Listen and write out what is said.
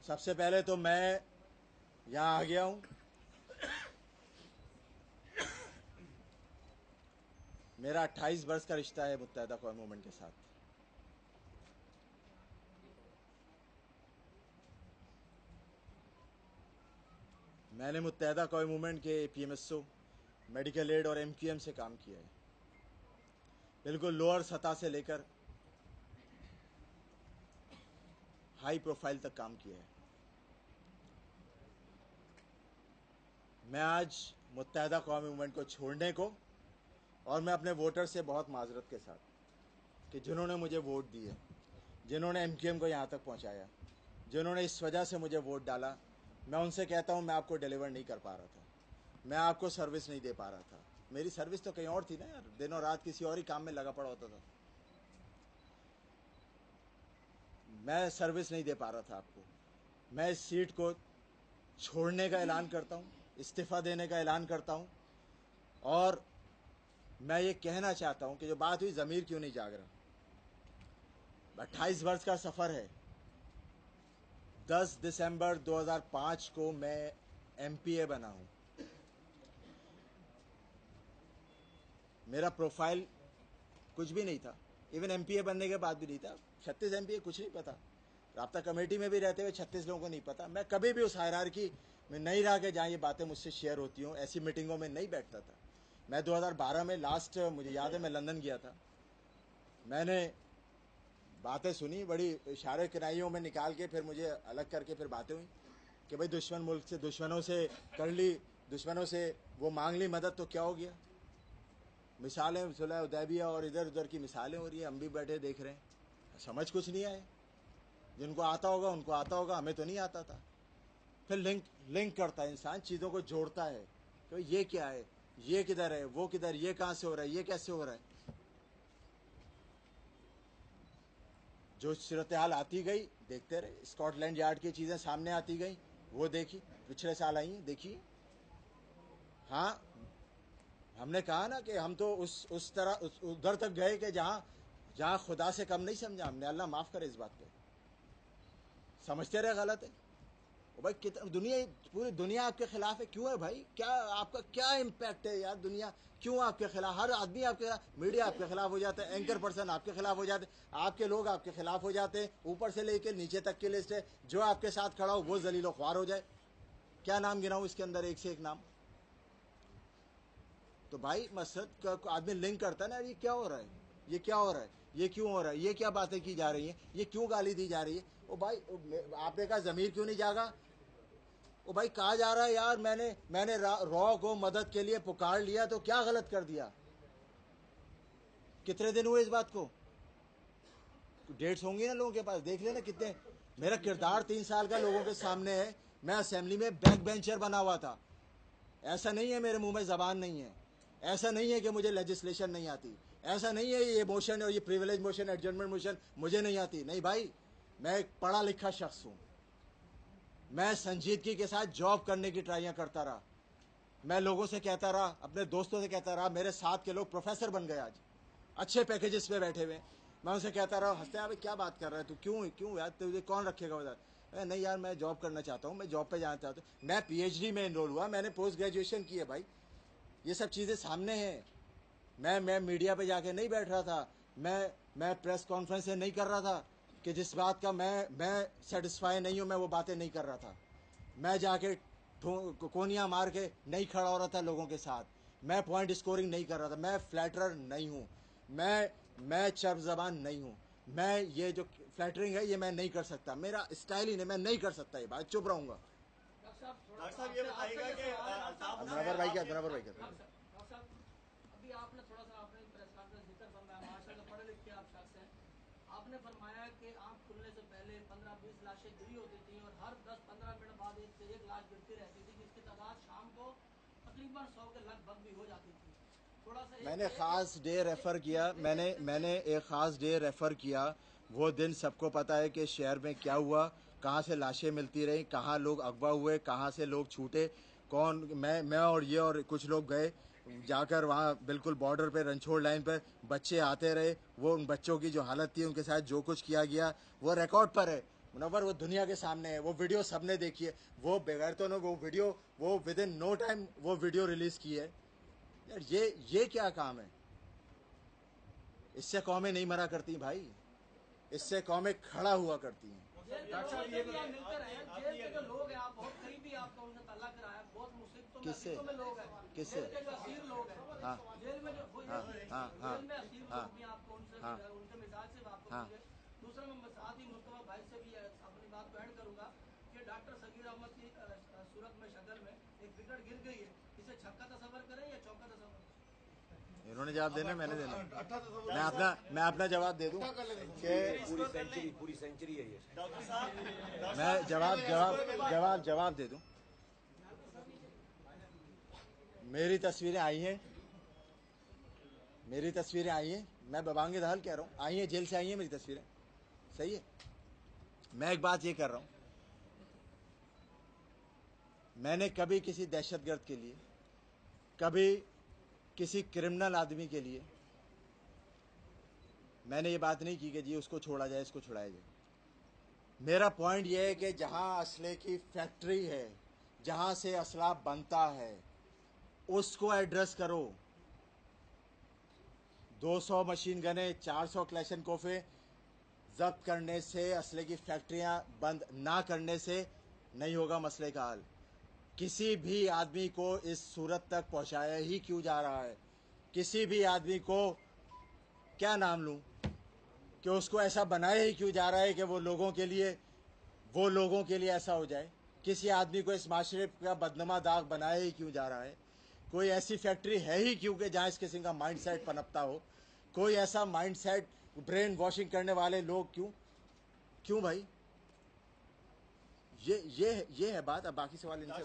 सबसे पहले तो मैं यहाँ आ गया हूँ। मेरा 28 वर्ष का रिश्ता है मुत्तहिदा कौम मूवमेंट के साथ। मैंने मुत्तहिदा कौम मूवमेंट के पीएमएसओ, मेडिकल एड और एमक्यूएम से काम किया है। बिल्कुल लोअर सतह से लेकर हाई प्रोफाइल तक काम किया है। मैं आज मुत्तहिदा कौम मूवमेंट को छोड़ने को, और मैं अपने वोटर से बहुत माजरत के साथ कि जिन्होंने मुझे वोट दिए, जिन्होंने एमक्यूएम को यहाँ तक पहुँचाया, जिन्होंने इस वजह से मुझे वोट डाला, मैं उनसे कहता हूँ मैं आपको डिलीवर नहीं कर पा रहा था, मैं आपको सर्विस नहीं दे पा रहा था। मेरी सर्विस तो कहीं और थी ना यार, दिन और रात किसी और ही काम में लगा पड़ा होता था। मैं सर्विस नहीं दे पा रहा था आपको। मैं इस सीट को छोड़ने का ऐलान करता हूँ, इस्तीफ़ा देने का ऐलान करता हूँ, और मैं ये कहना चाहता हूँ कि जो बात हुई ज़मीर क्यों नहीं जाग रहा। 28 वर्ष का सफ़र है। 10 दिसंबर 2005 को मैं एमपीए बना हूँ। मेरा प्रोफाइल कुछ भी नहीं था, इवन एमपीए बनने के बाद भी नहीं था। 36 एमपीए कुछ नहीं पता, राब्ता कमेटी में भी रहते हुए 36 लोगों को नहीं पता। मैं कभी भी उस हायरार्की में नहीं रहा कि जहाँ ये बातें मुझसे शेयर होती हों, ऐसी मीटिंगों में नहीं बैठता था। मैं 2012 में लास्ट, मुझे याद है, मैं लंदन गया था। मैंने बातें सुनी, बड़ी इशारे किनाइयों में निकाल के फिर मुझे अलग करके फिर बातें हुई कि भाई दुश्मन मुल्क से, दुश्मनों से कर ली, दुश्मनों से वो मांग ली मदद तो क्या हो गया। मिसालें सुलह हुदैबिया और इधर उधर की मिसालें हो रही है, हम भी बैठे देख रहे हैं। समझ कुछ नहीं आए। जिनको आता होगा उनको आता होगा, हमें तो नहीं आता था। फिर लिंक करता है इंसान, चीज़ों को जोड़ता है कि ये क्या है, ये किधर है, वो किधर, ये कहाँ से हो रहा है, ये कैसे हो रहा है। जो सूरत हाल आती गई देखते रहे। स्कॉटलैंड यार्ड की चीज़ें सामने आती गई, वो देखी, पिछले साल आई देखिए। हाँ, हमने कहा ना कि हम तो उस तरह उधर तक गए कि जहाँ खुदा से कम नहीं समझा हमने। अल्लाह माफ़ करे इस बात पे, समझते रहे गलत है। ओ भाई, कितना पूरी दुनिया आपके खिलाफ है, क्यों है भाई? क्या आपका क्या इम्पैक्ट है यार? दुनिया क्यों आपके खिलाफ? हर आदमी आपके खिलाफ, मीडिया आपके खिलाफ हो जाता है, एंकर पर्सन आपके खिलाफ हो जाते हैं, आपके लोग आपके खिलाफ हो जाते हैं, ऊपर से लेकर नीचे तक की लिस्ट है। जो आपके साथ खड़ा हो वो जलीलो ख्वार हो जाए। क्या नाम गिनाऊं इसके अंदर, एक से एक नाम। तो भाई मसद का आदमी लिंक करता है ना, ये क्या हो रहा है, ये क्या हो रहा है, ये क्यों हो रहा है, ये क्या बातें की जा रही हैं, ये क्यों गाली दी जा रही है। ओ भाई, आपने कहा ज़मीर क्यों नहीं जागा? ओ भाई, कहा जा रहा है यार मैंने रॉ को मदद के लिए पुकार लिया, तो क्या गलत कर दिया? कितने दिन हुए इस बात को? डेट्स होंगी ना लोगों के पास, देख लेना कितने। मेरा किरदार 3 साल का लोगों के सामने है। मैं असेंबली में बैक बेंचर बना हुआ था। ऐसा नहीं है मेरे मुंह में जबान नहीं है, ऐसा नहीं है कि मुझे लेजिस्लेशन नहीं आती, ऐसा नहीं है ये मोशन और ये प्रिविलेज मोशन, एडजर्नमेंट मोशन मुझे नहीं आती। नहीं भाई, मैं एक पढ़ा लिखा शख्स हूँ। मैं संजीदगी के साथ जॉब करने की ट्राइयाँ करता रहा। मैं लोगों से कहता रहा, अपने दोस्तों से कहता रहा। मेरे साथ के लोग प्रोफेसर बन गए, आज अच्छे पैकेजेस पे बैठे हुए। मैं उनसे कहता रहा, हंसते हैं, क्या बात कर रहा है तू, क्यों यार, तुझे कौन रखेगा उधर? नहीं यार, मैं जॉब करना चाहता हूँ, मैं जॉब पे जाना चाहता हूँ। मैं पीएचडी में एनरोल हुआ, मैंने पोस्ट ग्रेजुएशन की है भाई। ये सब चीज़ें सामने हैं। मैं मीडिया पे जाके नहीं बैठ रहा था, मैं प्रेस कॉन्फ्रेंस नहीं कर रहा था कि जिस बात का मैं सेटिस्फाई नहीं हूँ, मैं वो बातें नहीं कर रहा था। मैं जाके कोनियाँ मार के नहीं खड़ा हो रहा था लोगों के साथ। मैं पॉइंट स्कोरिंग नहीं कर रहा था। मैं फ्लैटरर नहीं हूँ, मैं चर्ब ज़बान नहीं हूँ। मैं ये जो फ्लैटरिंग है ये मैं नहीं कर सकता, मेरा स्टाइल ही नहीं, मैं नहीं कर सकता ये बात, चुप रहूँगा। डॉक्टर साहब ये बताइएगा कि अब्दुल भाई क्या अभी आपने थोड़ा सा आपने प्रेस कॉन्फ्रेंस जिक्र फरमाया, माशाल्लाह पढ़े लिखे आप शख्स हैं। आपने फरमाया कि आंख खुलने से पहले 15-20 लाशें गिरी होती थी और हर 10-15 मिनट बाद एक से एक लाश गिरती रहती थी, जिसकी तादाद शाम को तकरीबन 100 के लगभग भी हो जाती थी। थोड़ा सा मैंने ख़ास डे रेफ़र किया, मैंने एक ख़ास डे रेफ़र किया। वो दिन सबको पता है कि शहर में क्या हुआ, कहाँ से लाशें मिलती रहीं, कहाँ लोग अगवा हुए, कहाँ से लोग छूटे, कौन। मैं और ये और कुछ लोग गए जाकर वहाँ बिल्कुल बॉर्डर पे, रणछोड़ लाइन पर बच्चे आते रहे। वो उन बच्चों की जो हालत थी, उनके साथ जो कुछ किया गया वो रिकॉर्ड पर है। मुनव्वर वो दुनिया के सामने है, वो वीडियो सबने देखी है, वो बेगैरतों ने वो वीडियो वो विद इन नो टाइम वो वीडियो रिलीज की है। यार ये क्या काम है? इससे कौमें नहीं मरा करती भाई, इससे कौमें खड़ा हुआ करती हैं। डॉक्टर साहब ये मिलकर हैं, जेल के जो लोग हैं, आप बहुत करीबी, आपका उनसे ताल्लुक कराया, बहुत मुसीबतों में लोग हैं, किससे? जेल के जो असीर लोग हैं, हाँ जेल में जो जेल में असीर लोग भी आपको उनके मिजाज से आपको मिले। दूसरा मैं साथ ही मुस्तफा भाई से भी अपनी बात को ऐड करूंगा कि डॉक्टर सगीर अहमद की सूरत में शक्ल में एक विकेट गिर गई है, इसे छक्का तस्वर करें या चौका तस्वर? इन्होंने जवाब देना, मैंने देना। मैं अपना जवाब दे दूं कि पूरी सेंचुरी है ये। डॉक्टर साहब मैं जवाब दे दूं। मेरी तस्वीरें आई हैं, मैं बबांगे दहल कह रहा हूं, आई हैं, जेल से आई हैं मेरी तस्वीरें, सही है। मैं एक बात ये कर रहा हूं, मैंने कभी किसी दहशतगर्द के लिए, कभी किसी क्रिमिनल आदमी के लिए मैंने ये बात नहीं की कि जी उसको छोड़ा जाए, इसको छुड़ाया जाए। मेरा पॉइंट ये है कि जहां असले की फैक्ट्री है, जहां से असला बनता है, उसको एड्रेस करो। 200 मशीन गने, 400 क्लैशनकोफे जब्त करने से, असले की फैक्ट्रियां बंद ना करने से नहीं होगा मसले का हल। किसी भी आदमी को इस सूरत तक पहुंचाया ही क्यों जा रहा है? किसी भी आदमी को क्या नाम लूं कि उसको ऐसा बनाया ही क्यों जा रहा है कि वो लोगों के लिए ऐसा हो जाए? किसी आदमी को इस माशरे का बदनमा दाग बनाया ही क्यों जा रहा है? कोई ऐसी फैक्ट्री है ही क्यों कि जहां इस किस्म का माइंड सेट पनपता हो? कोई ऐसा माइंड सेट, ब्रेन वॉशिंग करने वाले लोग क्यों भाई? ये है बात। अब बाकी सवाल इनसे